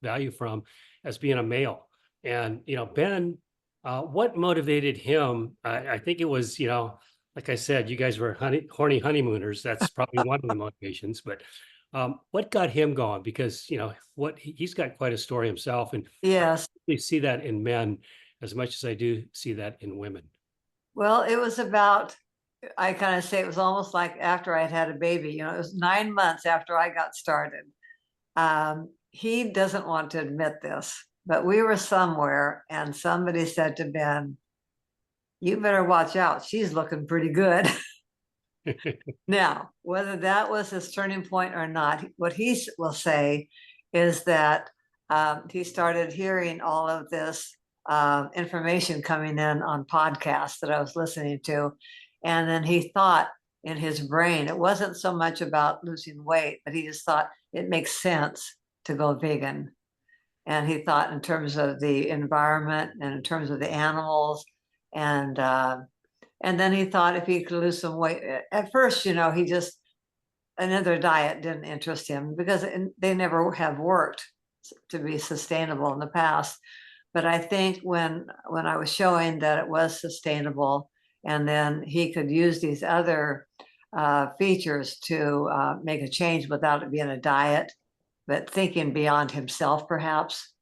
value from as being a male. And Ben, what motivated him? I think it was, like I said, you guys were horny honeymooners. That's probably one of the motivations. But what got him going? Because he's got quite a story himself, and yes, I see that in men as much as I do see that in women. Well, it was about I kind of say it was almost like after I'd had a baby, you know, it was 9 months after I got started. He doesn't want to admit this, but we were somewhere and somebody said to Ben, "You better watch out. She's looking pretty good." Now, whether that was his turning point or not, what he will say is that he started hearing all of this information coming in on podcasts that I was listening to. And then he thought in his brain, it wasn't so much about losing weight, but he just thought it makes sense to go vegan. And he thought in terms of the environment and in terms of the animals. And then he thought if he could lose some weight, at first, you know, he just, another diet didn't interest him because they never have worked to be sustainable in the past. But I think when I was showing that it was sustainable, and then he could use these other features to make a change without it being a diet, but thinking beyond himself perhaps,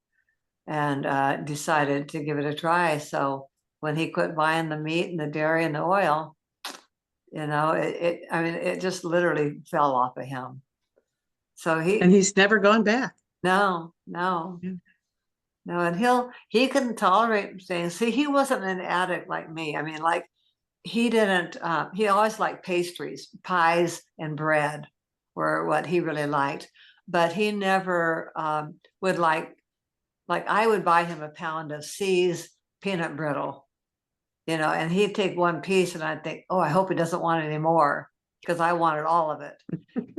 and decided to give it a try. So when he quit buying the meat and the dairy and the oil, you know, I mean, it just literally fell off of him. So And he's never gone back. no, and he couldn't tolerate things. See, he wasn't an addict like me. I mean, like he didn't, he always liked pastries, pies and bread were what he really liked, but he never would like I would buy him a pound of C's peanut brittle, you know, and he'd take one piece and I'd think, oh, I hope he doesn't want any more because I wanted all of it.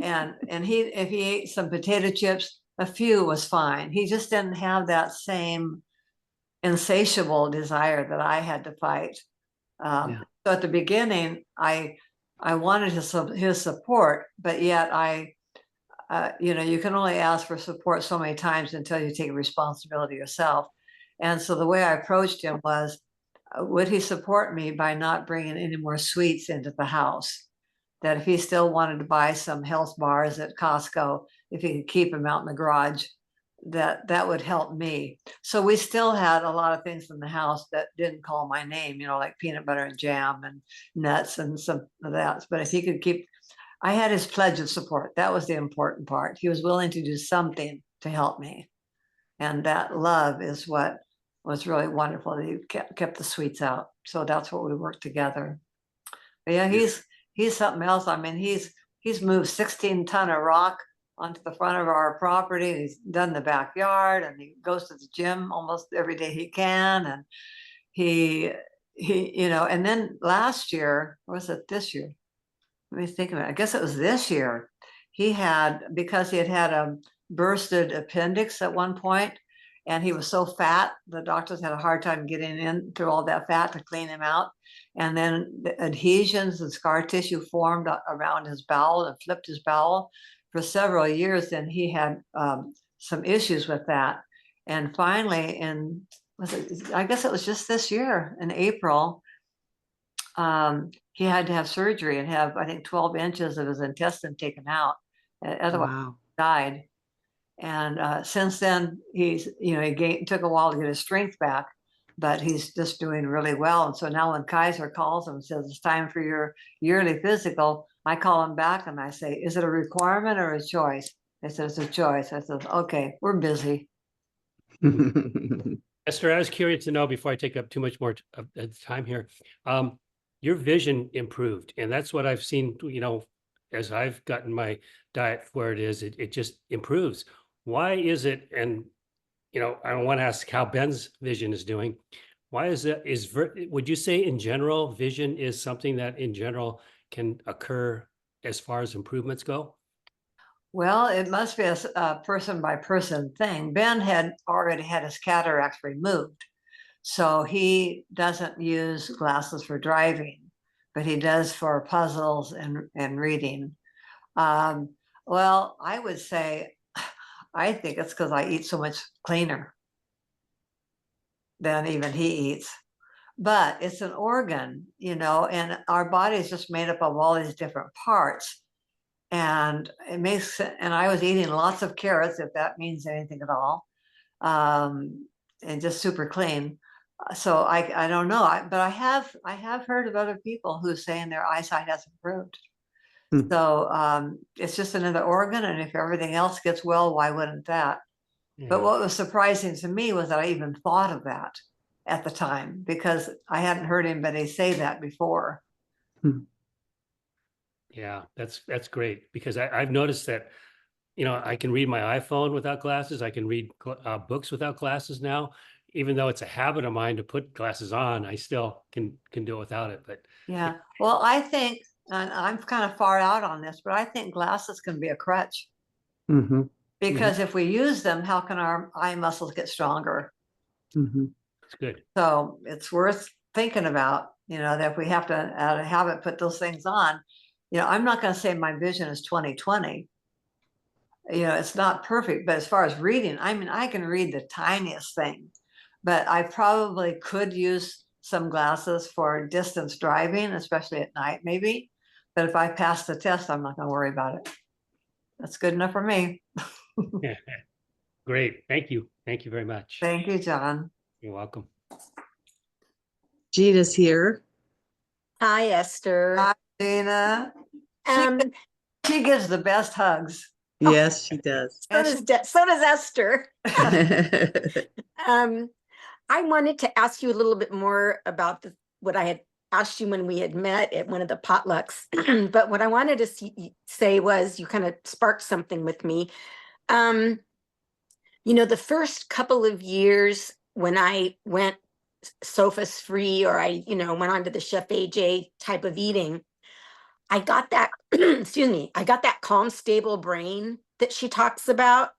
and if he ate some potato chips, a few was fine. He just didn't have that same insatiable desire that I had to fight. Yeah. So at the beginning, I wanted his support, but yet you know, you can only ask for support so many times until you take responsibility yourself. And so the way I approached him was, would he support me by not bringing any more sweets into the house? That if he still wanted to buy some health bars at Costco, if he could keep them out in the garage, that would help me. So we still had a lot of things in the house that didn't call my name, you know, like peanut butter and jam and nuts and some of that. But if he could keep, I had his pledge of support. That was the important part. He was willing to do something to help me. And that love is what was really wonderful. That he kept the sweets out. So that's what we worked together. But yeah, he's something else. I mean, he's moved 16 ton of rock onto the front of our property. He's done the backyard, and he goes to the gym almost every day he can. And he you know, and then last year, or was it this year? Let me think of it. I guess it was this year. He had, because he had a bursted appendix at one point, and he was so fat, the doctors had a hard time getting in through all that fat to clean him out. And then the adhesions and scar tissue formed around his bowel and flipped his bowel for several years. And he had some issues with that. And finally, I guess it was just this year in April, he had to have surgery and have, I think, 12 inches of his intestine taken out. Otherwise, Wow. he died. And since then, he's, you know, it took a while to get his strength back, but he's just doing really well. And so now when Kaiser calls him and says, it's time for your yearly physical, I call him back and I say, is it a requirement or a choice? They said, it's a choice. I said, okay, we're busy. Esther, I was curious to know before I take up too much more of the time here. Your vision improved, and that's what I've seen, you know, as I've gotten my diet where it is, it just improves. Why is it? And, you know, I want to ask how Ben's vision is doing. Why is that? Would you say in general, vision is something that in general can occur as far as improvements go? Well, it must be a person by person thing. Ben had already had his cataracts removed. So he doesn't use glasses for driving, but he does for puzzles and reading. Well, I would say, I think it's because I eat so much cleaner than even he eats. But it's an organ, you know, and our body is just made up of all these different parts. And it makes, and I was eating lots of carrots, if that means anything at all, and just super clean. So I don't know, but I have heard of other people who saying their eyesight has improved. Hmm. So it's just another organ, and if everything else gets well, why wouldn't that? But Yeah. what was surprising to me was that I even thought of that at the time, because I hadn't heard anybody say that before. Yeah, that's great because I've noticed that, I can read my iPhone without glasses. I can read books without glasses now. Even though it's a habit of mine to put glasses on, I still can do it without it. But Yeah. Well, I think, and I'm kind of far out on this, but I think glasses can be a crutch, Mm-hmm. because if we use them, how can our eye muscles get stronger? Mm-hmm. it's good. So it's worth thinking about, that if we have to out of habit put those things on. I'm not going to say my vision is 20/20. It's not perfect, but as far as reading, I mean, I can read the tiniest thing, but I probably could use some glasses for distance driving, especially at night, maybe. But if I pass the test, I'm not going to worry about it. That's good enough for me. Great. Thank you. Thank you very much. Thank you, John. You're welcome. Gina's here. Hi, Esther. Hi, Dina. Um, She gives the best hugs. Yes, she does. so does Esther. I wanted to ask you a little bit more about what I had asked you when we had met at one of the potlucks. But what I wanted to say was you kind of sparked something with me. The first couple of years when I went sofas free, or I, went on to the Chef AJ type of eating, I got that, excuse me, I got that calm, stable brain that she talks about.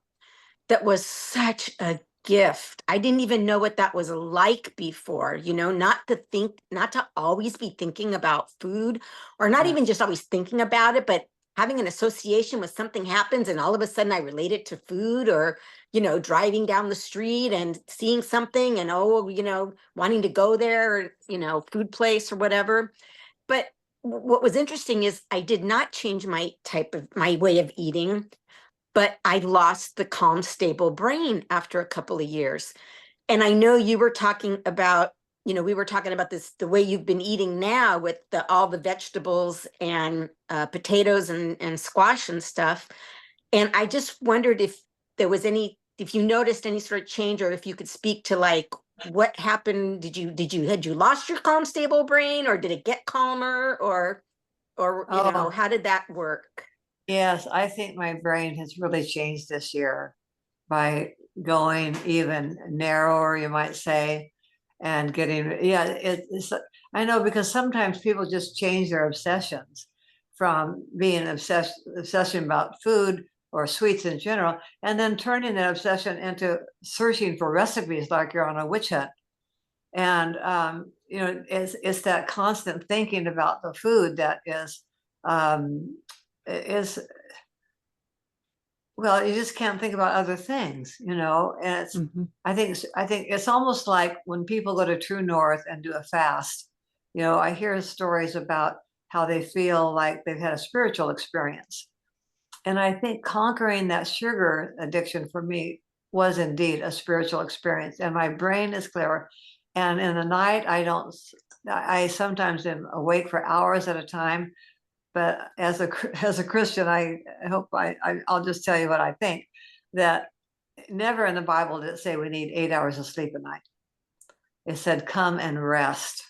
That was such a gift. I didn't even know what that was like before, not to always be thinking about food, or not Yeah. even just always thinking about it, but having an association with something happens and all of a sudden I relate it to food, or, driving down the street and seeing something and, wanting to go there, or, food place or whatever. But what was interesting is I did not change my way of eating, but I lost the calm, stable brain after a couple of years. And I know you were talking about, we were talking about this, the way you've been eating now with all the vegetables and potatoes and squash and stuff. And I just wondered if you noticed any sort of change, or if you could speak to like what happened. Had you lost your calm, stable brain, or did it get calmer, or Oh. how did that work? Yes, I think my brain has really changed this year by going even narrower, you might say, and it's, I know, because sometimes people just change their obsessions from being obsession about food or sweets in general, and then turning that obsession into searching for recipes like you're on a witch hunt. And it's that constant thinking about the food that is well, you just can't think about other things, and it's Mhm. I think it's almost like when people go to True North and do a fast. I hear stories about how they feel like they've had a spiritual experience. And I think conquering that sugar addiction for me was indeed a spiritual experience, and my brain is clearer. And in the night, I sometimes am awake for hours at a time. But as a Christian, I hope I'll just tell you what I think, that never in the Bible did it say we need 8 hours of sleep a night. It said, come and rest.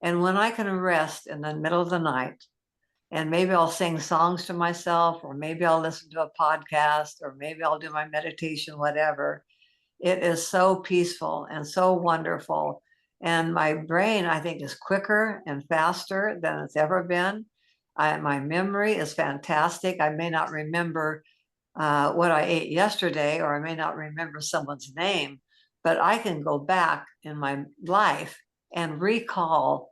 And when I can rest in the middle of the night, and maybe I'll sing songs to myself, or maybe I'll listen to a podcast, or maybe I'll do my meditation, whatever. It is so peaceful and so wonderful. And my brain, I think, is quicker and faster than it's ever been. My memory is fantastic. I may not remember what I ate yesterday, or I may not remember someone's name, but I can go back in my life and recall.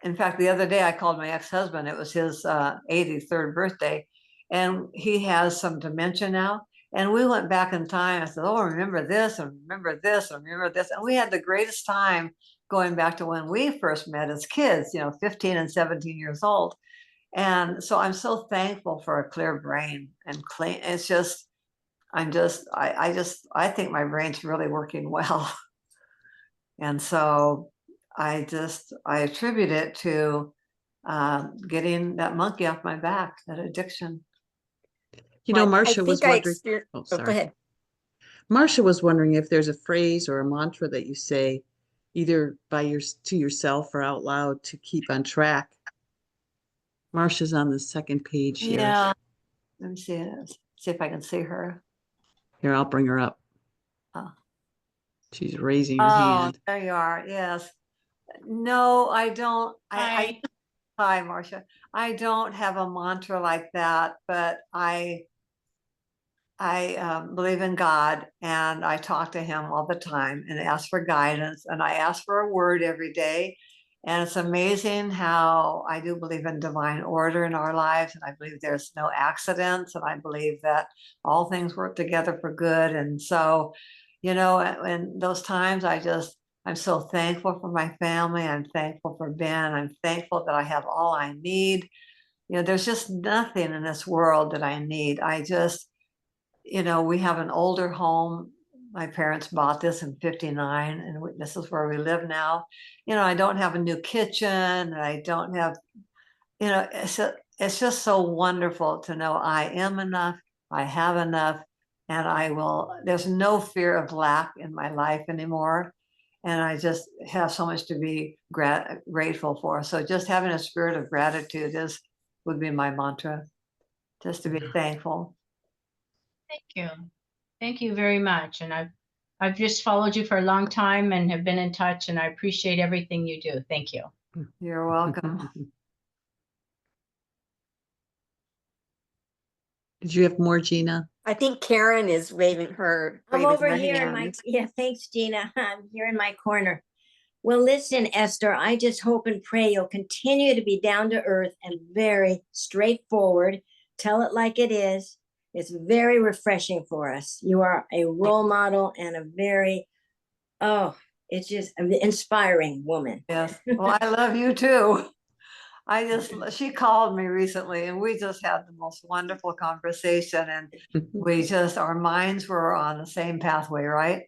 In fact, the other day I called my ex-husband. It was his 83rd birthday, and he has some dementia now. And we went back in time. I said, oh, remember this, and remember this, and remember this. And we had the greatest time going back to when we first met as kids, 15 and 17 years old. And so I'm so thankful for a clear brain and clean. It's just, I think my brain's really working well. And so I attribute it to getting that monkey off my back, that addiction. You know, Well, I Marcia was think I wondering, experienced, oh, oh, go sorry. ahead. Marcia was wondering if there's a phrase or a mantra that you say either to yourself or out loud to keep on track. Marcia's on the second page here. Yeah. Let me see if I can see her. Here, I'll bring her up. Oh. She's raising her Oh, hand. there you are. Yes. No, I don't. Hi, Marcia. I don't have a mantra like that, but I believe in God, and I talk to him all the time and ask for guidance, and I ask for a word every day. And it's amazing how I do believe in divine order in our lives. And I believe there's no accidents. And I believe that all things work together for good. And so, you know, in those times, I'm so thankful for my family. I'm thankful for Ben. I'm thankful that I have all I need. You know, there's just nothing in this world that I need. You know, we have an older home. My parents bought this in 59, and this is where we live now. You know, I don't have a new kitchen, and I don't have, you know, it's just so wonderful to know I am enough, I have enough, and there's no fear of lack in my life anymore. And I just have so much to be grateful for. So just having a spirit of gratitude would be my mantra, just to be thankful. Thank you. Thank you very much. And I've just followed you for a long time and have been in touch, and I appreciate everything you do. Thank you. You're welcome. Did you have more, Gina? I think Karen is waving I'm over her here in my, hand. yeah, thanks, Gina. I'm here in my corner. Well, listen, Esther, I just hope and pray you'll continue to be down to earth and very straightforward. Tell it like it is. It's very refreshing for us. You are a role model and a very, it's just an inspiring woman. Yes. Well, I love you too. She called me recently and we just had the most wonderful conversation, and our minds were on the same pathway, right?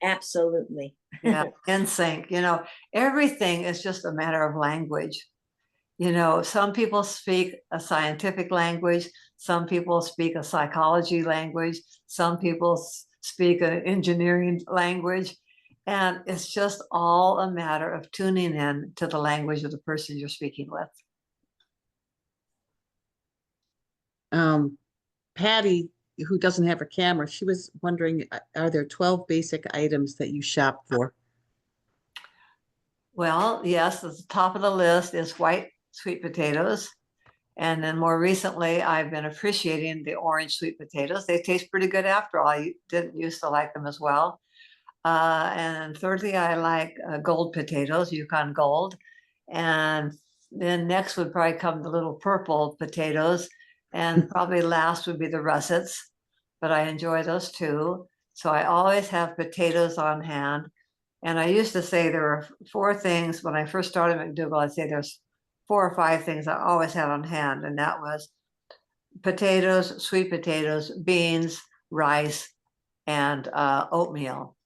Absolutely. Yeah, in sync. You know, everything is just a matter of language. You know, some people speak a scientific language, some people speak a psychology language, some people speak an engineering language, and it's just all a matter of tuning in to the language of the person you're speaking with. Patty, who doesn't have a camera, she was wondering, are there 12 basic items that you shop for? Well, yes, at the top of the list is white sweet potatoes. And then more recently, I've been appreciating the orange sweet potatoes. They taste pretty good after all. I didn't used to like them as well. And thirdly, I like gold potatoes, Yukon Gold. And then next would probably come the little purple potatoes. And probably last would be the russets, but I enjoy those too. So I always have potatoes on hand. And I used to say there were 4 things when I first started McDougall. I'd say there's 4 or 5 things I always had on hand, and that was potatoes, sweet potatoes, beans, rice, and oatmeal.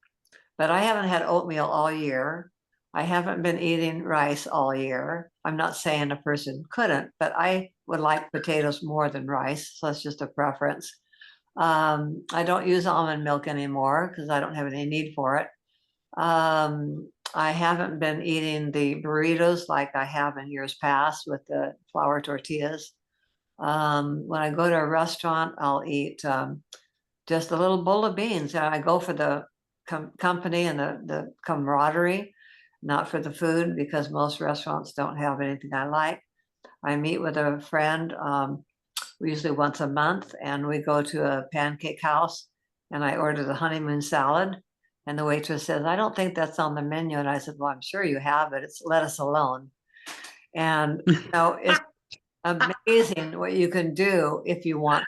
But I haven't had oatmeal all year. I haven't been eating rice all year. I'm not saying a person couldn't, but I would like potatoes more than rice. So that's just a preference. I don't use almond milk anymore because I don't have any need for it. I haven't been eating the burritos like I have in years past with the flour tortillas. When I go to a restaurant, I'll eat just a little bowl of beans. And I go for the company and the camaraderie, not for the food, because most restaurants don't have anything I like. I meet with a friend usually once a month, and we go to a pancake house, and I order the honeymoon salad. And the waitress says, I don't think that's on the menu. And I said, well, I'm sure you have it. It's lettuce alone. And you know, it's amazing what you can do if you want.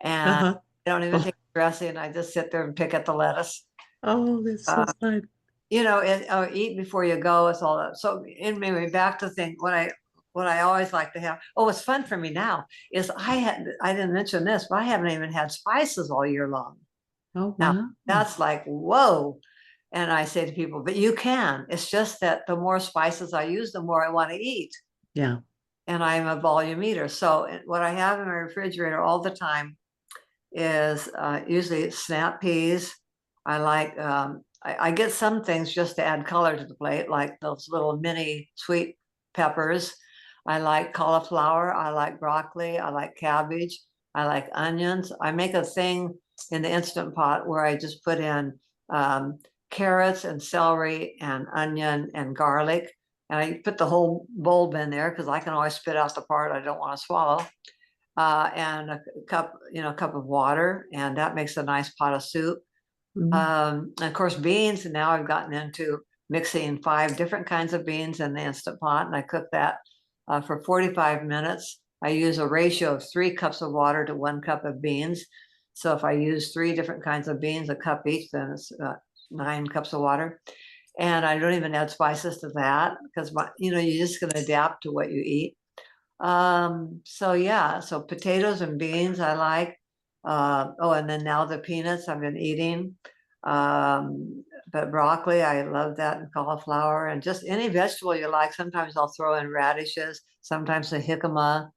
And I don't even take dressing. I just sit there and pick at the lettuce. Oh, that's so fun. You know, eat before you go is all that. So anyway, back to think what I always like to have. Oh, what's fun for me now is I didn't mention this, but I haven't even had spices all year long. Oh, Now, wow. that's like, whoa. And I say to people, but you can. It's just that the more spices I use, the more I want to eat. Yeah. And I'm a volume eater. So what I have in my refrigerator all the time is usually snap peas. I like, I get some things just to add color to the plate, like those little mini sweet peppers. I like cauliflower. I like broccoli. I like cabbage. I like onions. I make a thing in the Instant Pot where I just put in carrots and celery and onion and garlic. And I put the whole bulb in there because I can always spit out the part I don't want to swallow. And a cup of water, and that makes a nice pot of soup. And of course, beans. And now I've gotten into mixing 5 different kinds of beans in the Instant Pot, and I cook that for 45 minutes. I use a ratio of 3 cups of water to 1 cup of beans. So if I use 3 different kinds of beans, a cup each, then it's 9 cups of water. And I don't even add spices to that because you're just going to adapt to what you eat. So yeah, so potatoes and beans I like. And then now the peanuts I've been eating. But broccoli, I love that, and cauliflower, and just any vegetable you like. Sometimes I'll throw in radishes, sometimes a jicama.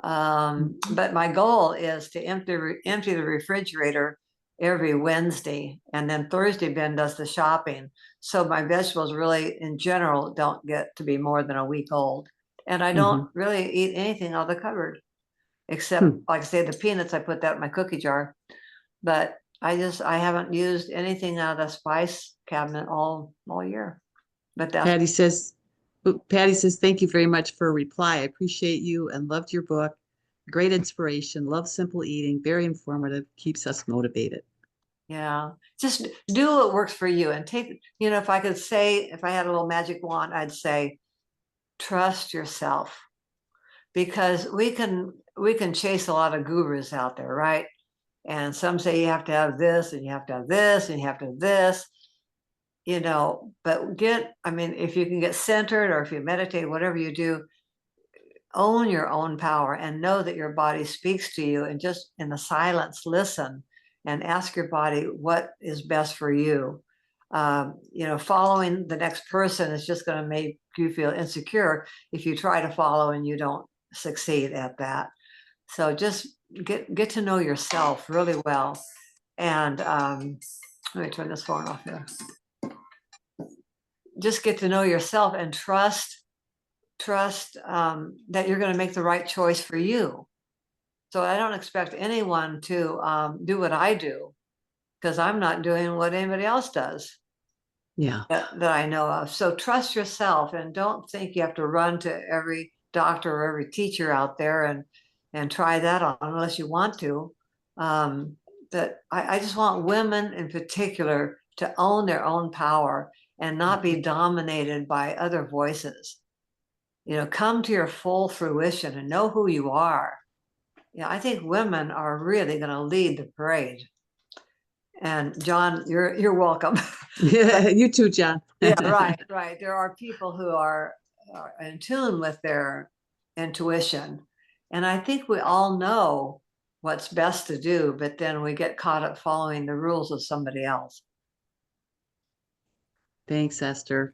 But my goal is to empty the refrigerator every Wednesday, and then Thursday Ben does the shopping. So my vegetables really, in general, don't get to be more than a week old. And I don't really eat anything out of the cupboard, except, like I say, the peanuts. I put that in my cookie jar. But I haven't used anything out of the spice cabinet all year. But that's Patty says, thank you very much for a reply. I appreciate you and loved your book. Great inspiration. Love simple eating. Very informative. Keeps us motivated. yeah. Just do what works for you, and take, if I could say, if I had a little magic wand, I'd say, trust yourself, because we can chase a lot of gurus out there, right? And some say you have to have this, and you have to have this, and you have to have this, but if you can get centered, or if you meditate, whatever you do, own your own power and know that your body speaks to you, and just in the silence, listen and ask your body what is best for you. Following the next person is just going to make you feel insecure if you try to follow and you don't succeed at that. So just get to know yourself really well. And let me turn this phone off here. Just get to know yourself and trust that you're going to make the right choice for you. So I don't expect anyone to do what I do, because I'm not doing what anybody else does. Yeah. That I know of. So trust yourself, and don't think you have to run to every doctor or every teacher out there and try that on, unless you want to. That I just want women in particular to own their own power and not be dominated by other voices. Come to your full fruition and know who you are. I think women are really going to lead the parade. And John, you're welcome. Yeah, you too, John. Yeah, right. There are people who are in tune with their intuition. And I think we all know what's best to do, but then we get caught up following the rules of somebody else. Thanks, Esther.